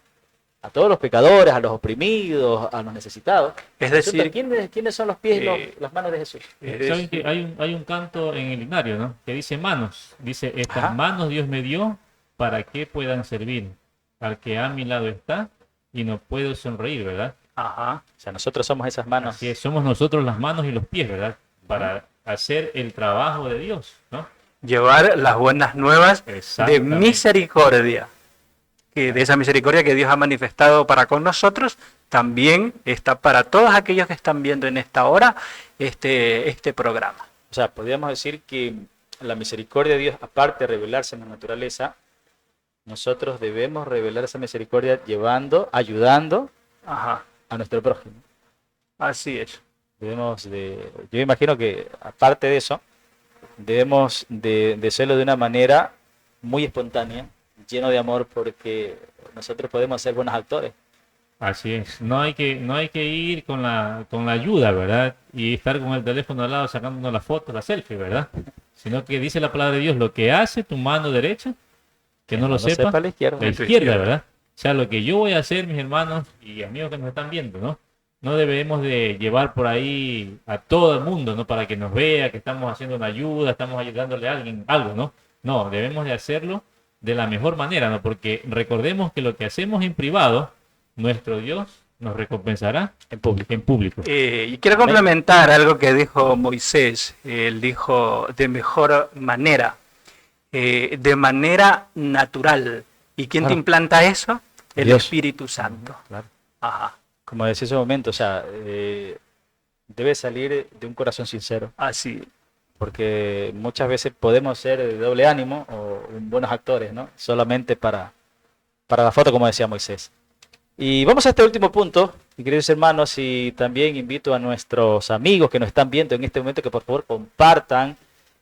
a todos los pecadores, a los oprimidos, a los necesitados. Es decir, ¿quiénes son los pies y las manos de Jesús? ¿Saben que hay un canto en el himnario, ¿no? Que dice manos. Dice, estas Ajá. manos Dios me dio para que puedan servir al que a mi lado está y no puedo sonreír, ¿verdad? ajá, O sea, nosotros somos esas manos. Así es, somos nosotros las manos y los pies, ¿verdad? Para hacer el trabajo de Dios, ¿no? llevar las buenas nuevas de Exactamente. misericordia. Que de esa misericordia que Dios ha manifestado para con nosotros, también está para todos aquellos que están viendo en esta hora este programa. O sea, podríamos decir que la misericordia de Dios, aparte de revelarse en la naturaleza, nosotros debemos revelar esa misericordia ayudando Ajá, a nuestro prójimo. así es. Yo imagino que aparte de eso, debemos de hacerlo de una manera muy espontánea, lleno de amor, porque nosotros podemos ser buenos actores. Así es. No hay que ir con la ayuda, ¿verdad? Y estar con el teléfono al lado sacándonos la foto, la selfie, ¿verdad? Sino que dice la palabra de Dios, lo que hace tu mano derecha, que no lo sepa, la izquierda. la izquierda, ¿verdad? O sea, lo que yo voy a hacer, mis hermanos y amigos que nos están viendo, ¿no? No debemos de llevar por ahí a todo el mundo, ¿no? Para que nos vea que estamos haciendo una ayuda, estamos ayudándole a alguien, algo, ¿no? No, debemos de hacerlo de la mejor manera, ¿no? Porque recordemos que lo que hacemos en privado, nuestro Dios nos recompensará En público. en público. Y quiero complementar algo que dijo Moisés. Él dijo de mejor manera, de manera natural. ¿Y quién te Claro. implanta eso? El Dios. Espíritu Santo. Claro. Ajá, Como decía hace un momento, o sea, debe salir de un corazón sincero, así. porque muchas veces podemos ser de doble ánimo o buenos actores, ¿no? Solamente para la foto, como decía Moisés. Y vamos a este último punto, mi queridos hermanos, y también invito a nuestros amigos que nos están viendo en este momento que por favor compartan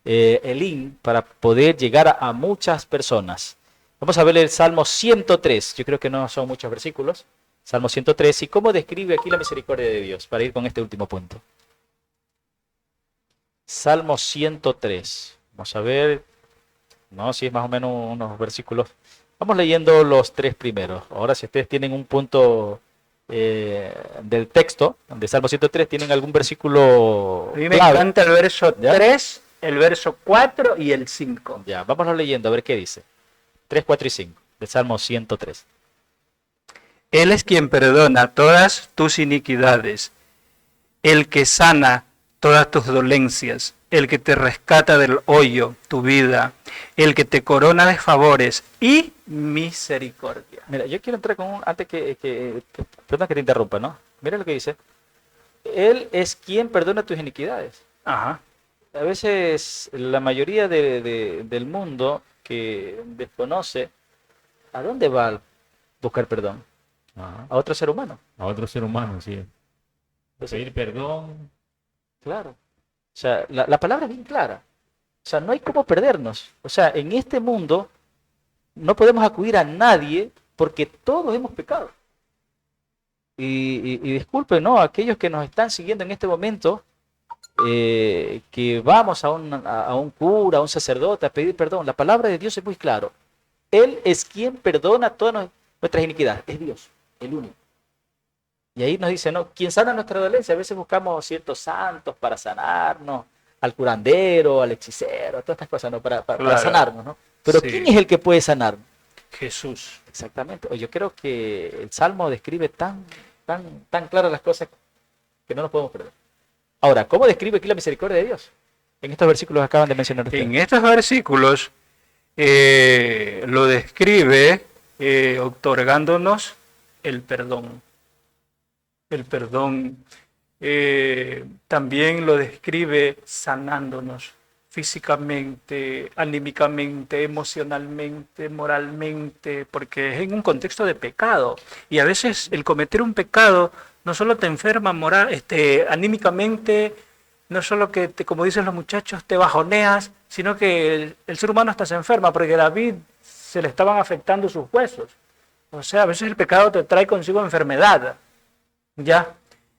el link para poder llegar a muchas personas. Vamos a ver el Salmo 103, yo creo que no son muchos versículos. Salmo 103, y cómo describe aquí la misericordia de Dios, para ir con este último punto. Salmo 103, vamos a ver, no, si es más o menos unos versículos. Vamos leyendo los tres primeros. Ahora, si ustedes tienen un punto del texto de Salmo 103 tienen algún versículo A mí me clave. encanta el verso ¿Ya? 3, el verso 4 y el 5. Ya, vámonos leyendo a ver qué dice. 3, 4 y 5 del Salmo 103. Él es quien perdona todas tus iniquidades, el que sana todas tus dolencias, el que te rescata del hoyo, tu vida, el que te corona de favores y misericordia. Mira, yo quiero entrar con un, antes perdón que te interrumpa, ¿no? Mira lo que dice. Él es quien perdona tus iniquidades. Ajá. A veces la mayoría del mundo que desconoce a dónde va a buscar perdón, Ajá. a otro ser humano. A otro ser humano, sí. Entonces, Pedir perdón. claro. O sea, la palabra es bien clara. O sea, no hay cómo perdernos. O sea, en este mundo no podemos acudir a nadie porque todos hemos pecado. Y disculpen, ¿no? Aquellos que nos están siguiendo en este momento, que vamos a un cura, a un sacerdote a pedir perdón. La palabra de Dios es muy claro. Él es quien perdona todas nuestras iniquidades. Es Dios, el único. Y ahí nos dice, ¿no? ¿Quién sana nuestra dolencia? A veces buscamos ciertos santos para sanarnos, al curandero, al hechicero, todas estas cosas, ¿no? Para Claro. sanarnos, ¿no? Pero Sí. ¿quién es el que puede sanarnos? Jesús. Exactamente. Yo creo que el Salmo describe tan claras las cosas que no nos podemos perder. Ahora, ¿cómo describe aquí la misericordia de Dios? En estos versículos que acaban de mencionar ustedes. En estos versículos lo describe otorgándonos el perdón. El perdón también lo describe sanándonos físicamente, anímicamente, emocionalmente, moralmente, porque es en un contexto de pecado. Y a veces el cometer un pecado no solo te enferma anímicamente, no solo que, como dicen los muchachos, te bajoneas, sino que el ser humano hasta se enferma, porque a David se le estaban afectando sus huesos. O sea, a veces el pecado te trae consigo enfermedad. ¿Ya?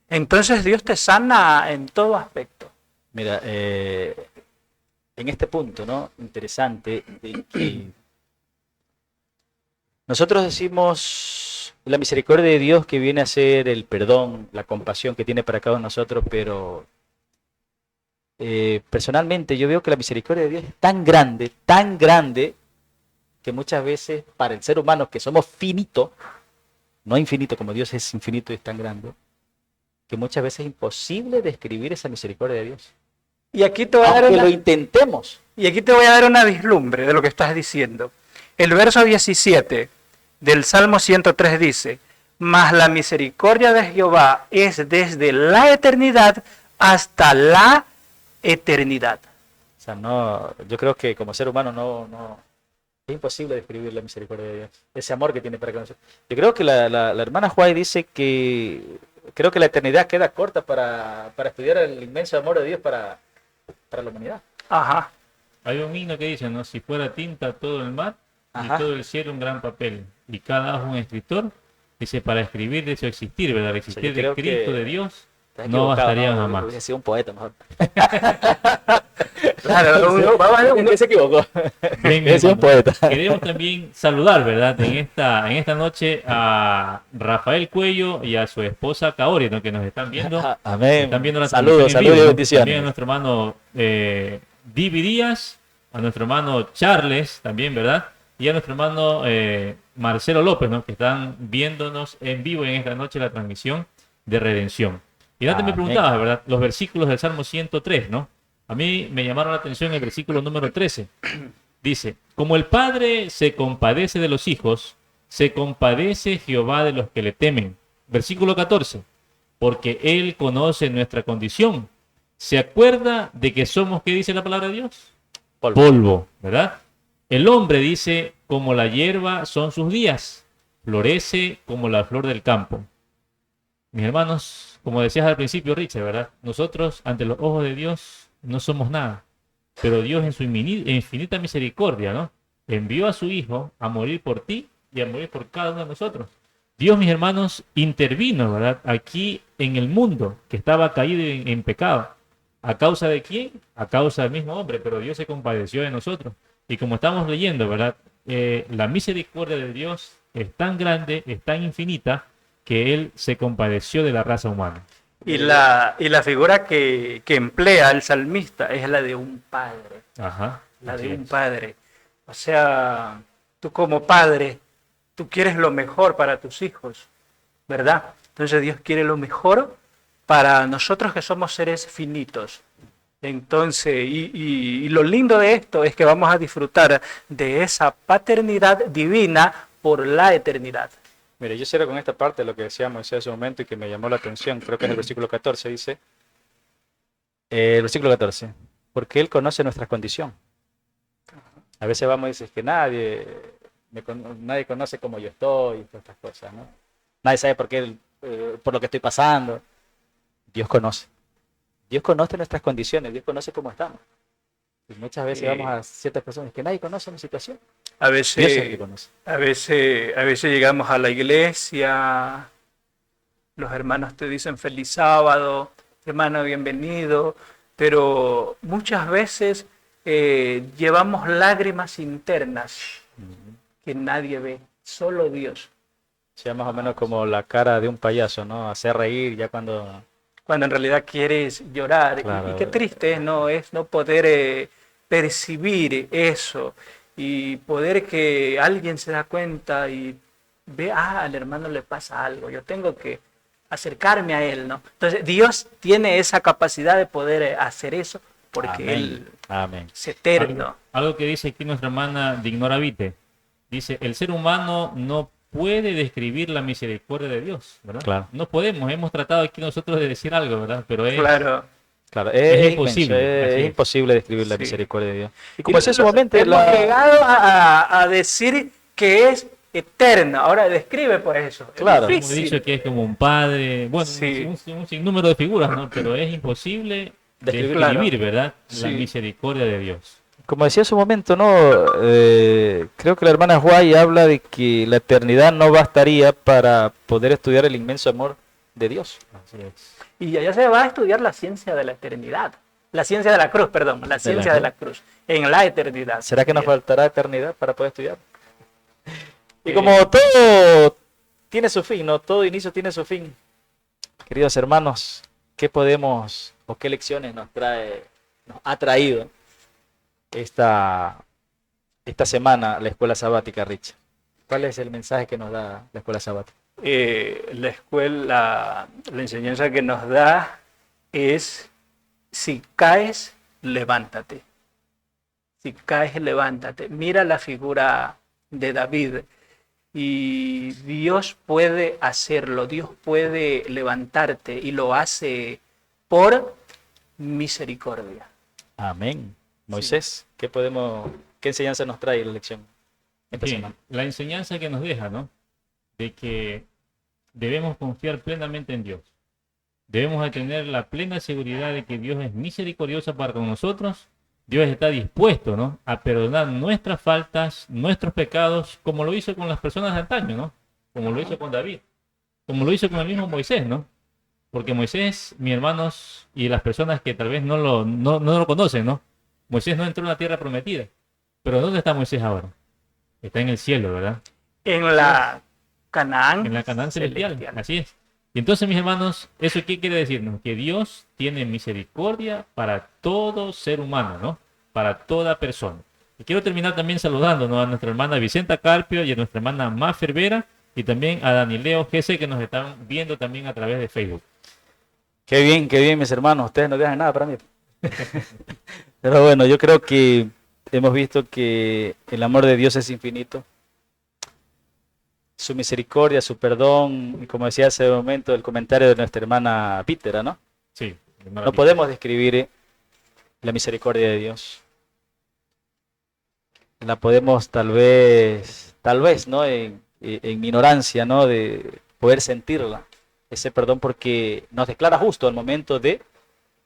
Entonces Dios te sana en todo aspecto. Mira, en este punto, ¿no? Interesante, de que nosotros decimos la misericordia de Dios que viene a ser el perdón, la compasión que tiene para cada uno de nosotros, pero personalmente yo veo que la misericordia de Dios es tan grande, que muchas veces para el ser humano que somos finitos, no infinito como Dios es infinito y es tan grande, que muchas veces es imposible describir esa misericordia de Dios. Y aquí te voy a dar Aunque lo intentemos. Y aquí te voy a dar una vislumbre de lo que estás diciendo. El verso 17 del Salmo 103 dice: mas la misericordia de Jehová es desde la eternidad hasta la eternidad. O sea, no, yo creo que como ser humano no es imposible describir la misericordia de Dios, ese amor que tiene para con nosotros. Yo creo que la hermana Juay dice que creo que la eternidad queda corta para estudiar el inmenso amor de Dios para la humanidad. Ajá. Hay un himno que dice, ¿no? Si fuera tinta todo el mar Ajá. y todo el cielo un gran papel. Y cada hoja un escritor, dice, para escribir de su existir, ¿verdad? El existir yo de creo Cristo, que de Dios, Estás no equivocado, bastaría ¿no? jamás. Hubiese sido un poeta mejor. Claro, Uno se equivocó. Bien, Hubiese sido un hermano. poeta. Queremos también saludar, ¿verdad? En esta noche a Rafael Cuello y a su esposa Kaori, ¿no? Que nos están viendo. Amén. Están viendo la Saludos, transmisión en saludos y vivo, ¿no? bendiciones. También a nuestro hermano Divi Díaz, a nuestro hermano Charles, también, ¿verdad? Y a nuestro hermano Marcelo López, ¿no? Que están viéndonos en vivo en esta noche la transmisión de Redención. Y antes me Amén. preguntaba, ¿verdad? Los versículos del Salmo 103, ¿no? A mí me llamaron la atención el versículo número 13. Dice, como el Padre se compadece de los hijos, se compadece Jehová de los que le temen. Versículo 14, porque Él conoce nuestra condición. ¿Se acuerda de que somos, qué dice la palabra de Dios? Polvo, ¿verdad? El hombre dice, como la hierba son sus días, florece como la flor del campo. Mis hermanos, como decías al principio, Richard, ¿verdad? Nosotros, ante los ojos de Dios, no somos nada. Pero Dios en su infinita misericordia, ¿no? Envió a su Hijo a morir por ti y a morir por cada uno de nosotros. Dios, mis hermanos, intervino, ¿verdad? Aquí en el mundo que estaba caído en pecado. ¿A causa de quién? A causa del mismo hombre, pero Dios se compadeció de nosotros. Y como estamos leyendo, ¿verdad? La misericordia de Dios es tan grande, es tan infinita, que Él se compadeció de la raza humana. Y la figura que emplea el salmista es la de un padre, Ajá. la así de un es. padre. O sea, tú como padre, tú quieres lo mejor para tus hijos, ¿verdad? Entonces Dios quiere lo mejor para nosotros que somos seres finitos. Entonces, y lo lindo de esto es que vamos a disfrutar de esa paternidad divina por la eternidad. Mire, yo cierro con esta parte de lo que decía Moisés hace un momento y que me llamó la atención, creo que es el versículo 14, dice, el versículo 14, porque Él conoce nuestra condición. A veces vamos y dices que nadie conoce cómo yo estoy y todas estas cosas, ¿no? Nadie sabe por lo que estoy pasando. Dios conoce. Dios conoce nuestras condiciones, Dios conoce cómo estamos. Y muchas veces vamos a ciertas personas que nadie conoce mi situación. A Dios es el que veces, conoce. a veces llegamos a la iglesia, los hermanos te dicen feliz sábado, hermano bienvenido, pero muchas veces llevamos lágrimas internas que nadie ve, solo Dios. Sea más o menos como la cara de un payaso, ¿no? Hacer reír ya cuando... Cuando en realidad quieres llorar. Claro. Y qué triste es no poder percibir eso y poder que alguien se da cuenta y ve, al hermano le pasa algo, yo tengo que acercarme a él, ¿no? Entonces Dios tiene esa capacidad de poder hacer eso porque Amén. Él Amén. es eterno. Algo que dice aquí nuestra hermana de Ignoravite. Dice, el ser humano no puede describir la misericordia de Dios, ¿verdad? Claro. No podemos, hemos tratado aquí nosotros de decir algo, ¿verdad? Pero es, Claro. Claro, Es es imposible, inmenso, así es es. imposible describir la Sí. misericordia de Dios. Y Y como decía sumamente, hemos llegado a decir que es eterna. Ahora describe por eso. Es Claro. hemos difícil. dicho que es como un padre, bueno, Sí. un sinnúmero de figuras, ¿no? Pero es imposible Describir. describir, ¿verdad? La Sí. misericordia de Dios. Como decía hace un momento, ¿no? Creo que la hermana Huay habla de que la eternidad no bastaría para poder estudiar el inmenso amor de Dios. Así es. Y allá se va a estudiar la ciencia de la eternidad. La ciencia de la cruz, perdón. La ciencia de la cruz. En la eternidad. ¿Será que nos faltará eternidad para poder estudiar? Y Eh, como todo tiene su fin, ¿no? Todo inicio tiene su fin. Queridos hermanos, ¿qué podemos o qué lecciones nos ha traído esta semana la escuela sabática, Rich? ¿Cuál es el mensaje que nos da la escuela sabática? La escuela, la enseñanza que nos da es, si caes, levántate. Si caes, levántate. Mira la figura de David y Dios puede hacerlo, Dios puede levantarte y lo hace por misericordia. Amén. Moisés, ¿qué enseñanza nos trae la lección esta Bien, semana? la enseñanza que nos deja, ¿no? De que debemos confiar plenamente en Dios. Debemos de tener la plena seguridad de que Dios es misericordioso para con nosotros. Dios está dispuesto, ¿no? A perdonar nuestras faltas, nuestros pecados, como lo hizo con las personas de antaño, ¿no? Como lo hizo con David, como lo hizo con el mismo Moisés, ¿no? Porque Moisés, mis hermanos, y las personas que tal vez no lo conocen, ¿no? Moisés no entró en la tierra prometida. Pero ¿dónde está Moisés ahora? Está en el cielo, ¿verdad? En la Canaán, En la Canaán celestial. Así es. Y entonces, mis hermanos, ¿eso qué quiere decirnos? Que Dios tiene misericordia para todo ser humano, ¿no? Para toda persona. Y quiero terminar también saludando, ¿no? A nuestra hermana Vicenta Carpio y a nuestra hermana Mafer Vera y también a Danileo GC que nos están viendo también a través de Facebook. Qué bien, mis hermanos. Ustedes no dejan nada para mí. Pero bueno, yo creo que hemos visto que el amor de Dios es infinito. Su misericordia, su perdón, y como decía hace un momento el comentario de nuestra hermana Pítera, ¿no? Sí. No podemos describir la misericordia de Dios. La podemos tal vez, ¿no? En mi ignorancia, ¿no? De poder sentirla. Ese perdón porque nos declara justo al momento de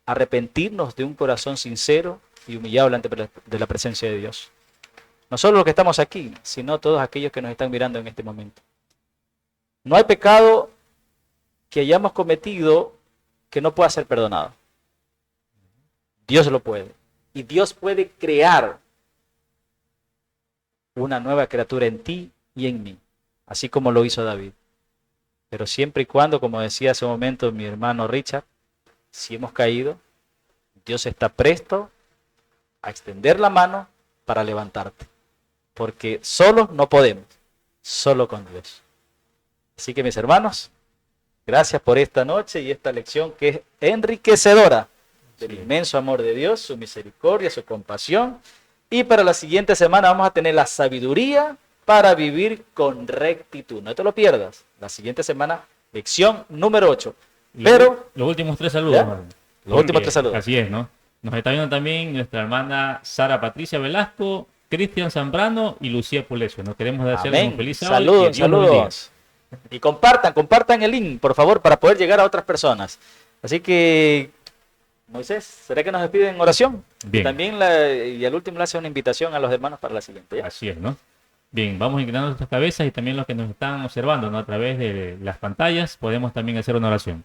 arrepentirnos de un corazón sincero y humillado delante de la presencia de Dios. No solo los que estamos aquí, sino todos aquellos que nos están mirando en este momento. No hay pecado que hayamos cometido que no pueda ser perdonado. Dios lo puede. Y Dios puede crear una nueva criatura en ti y en mí, así como lo hizo David. Pero siempre y cuando, como decía hace un momento mi hermano Richard, si hemos caído, Dios está presto a extender la mano para levantarte. Porque solos no podemos, solo con Dios. Así que mis hermanos, gracias por esta noche y esta lección que es enriquecedora del inmenso amor de Dios, su misericordia, su compasión. Y para la siguiente semana vamos a tener la sabiduría para vivir con rectitud. No te lo pierdas. La siguiente semana, lección número 8. Pero Los últimos 3 saludos, ¿ya? hermano. Los últimos 3 saludos. Así es, ¿no? Nos está viendo también nuestra hermana Sara Patricia Velasco, Cristian Zambrano y Lucía Pulesio. Nos queremos desearles un Amén. feliz sábado. y que Saludos, Dios los bendiga. saludos. Y compartan el link, por favor, para poder llegar a otras personas. Así que, Moisés, ¿será que nos despiden en oración? Bien. Y también y al último le hace una invitación a los hermanos para la siguiente. ¿ya? Así es, ¿no? Bien, vamos inclinando nuestras cabezas y también los que nos están observando, ¿no? A través de las pantallas, podemos también hacer una oración.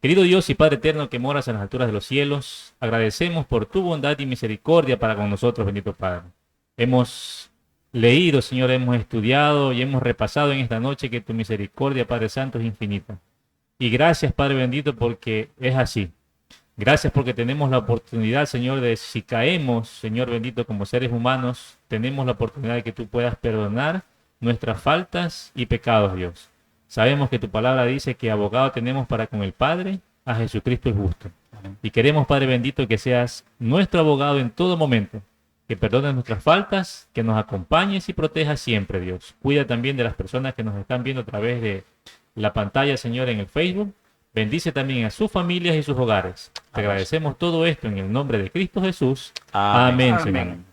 Querido Dios y Padre eterno que moras en las alturas de los cielos, agradecemos por tu bondad y misericordia para con nosotros, bendito Padre. Hemos leído, Señor, hemos estudiado y hemos repasado en esta noche que tu misericordia, Padre Santo, es infinita. Y gracias, Padre bendito, porque es así. Gracias porque tenemos la oportunidad, Señor, de si caemos, Señor bendito, como seres humanos, tenemos la oportunidad de que tú puedas perdonar nuestras faltas y pecados, Dios. Sabemos que tu palabra dice que abogado tenemos para con el Padre, a Jesucristo el justo. Y queremos, Padre bendito, que seas nuestro abogado en todo momento, que perdones nuestras faltas, que nos acompañes y protejas siempre, Dios. Cuida también de las personas que nos están viendo a través de la pantalla, Señor, en el Facebook. Bendice también a sus familias y sus hogares. Te agradecemos todo esto en el nombre de Cristo Jesús. Amén, Señor. Amén.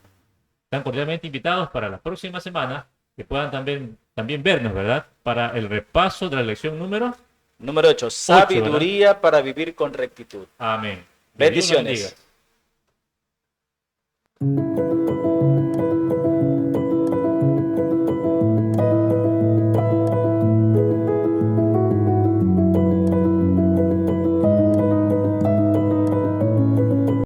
Están cordialmente invitados para la próxima semana, que puedan también vernos, ¿verdad? Para el repaso de la lección número. Número 8. Sabiduría para vivir con rectitud. Amén. Que Dios los Bendiciones. bendiga.